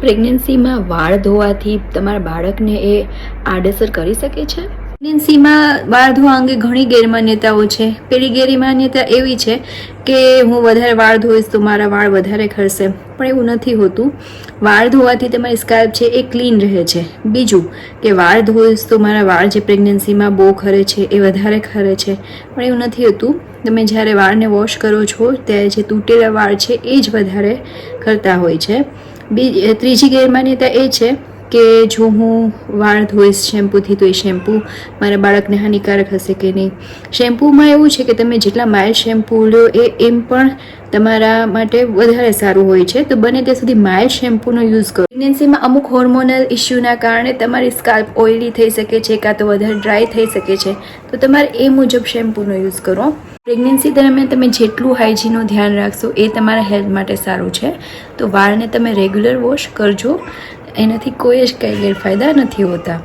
પ્રેગ્નન્સીમાં વાળ ધોવાથી તમારા બાળકને એ આડઅસર કરી શકે છે? પ્રેગ્નન્સીમાં વાળ ધોવા અંગે ઘણી ગેરમાન્યતાઓ છે. પેલી ગેરમાન્યતા એવી છે કે હું વધારે વાળ ધોઈશ તો મારા વાળ વધારે ખરશે, પણ એવું નથી હોતું. વાળ ધોવાથી તમારી સ્કાલ્પ છે એ ક્લીન રહે છે. બીજું કે વાળ ધોઈશ તો મારા વાળ જે પ્રેગ્નન્સીમાં બહુ ખરે છે એ વધારે ખરે છે, પણ એવું નથી હોતું. તમે જ્યારે વાળને વોશ કરો છો ત્યારે જે તૂટેલા વાળ છે એ જ વધારે ખરતા હોય છે. ત્રીજી ગેરમાન્યતા એ છે કે જો હું વાળ ધોઈશ શેમ્પૂથી તો એ શેમ્પૂ મારા બાળકને હાનિકારક હશે કે નહીં. શેમ્પૂમાં એવું છે કે તમે જેટલા માઇલ્ડ શેમ્પૂ લો એમ પણ તમારા માટે વધારે સારું હોય છે, તો બને ત્યાં સુધી માઇલ્ડ શેમ્પૂનો યુઝ કરો. પ્રેગ્નન્સીમાં અમુક હોર્મોનલ ઇસ્યુના કારણે તમારી સ્કાલ્પ ઓઇલી થઈ શકે છે કાં તો વધારે ડ્રાય થઈ શકે છે, તો તમારે એ મુજબ શેમ્પૂનો યુઝ કરો. પ્રેગ્નન્સી દરમિયાન તમે જેટલું હાઇજીનનું ધ્યાન રાખશો એ તમારા હેલ્થ માટે સારું છે. તો વાળને તમે રેગ્યુલર વોશ કરજો, એનાથી કોઈ જ કંઈ ગેરફાયદા નથી હોતા.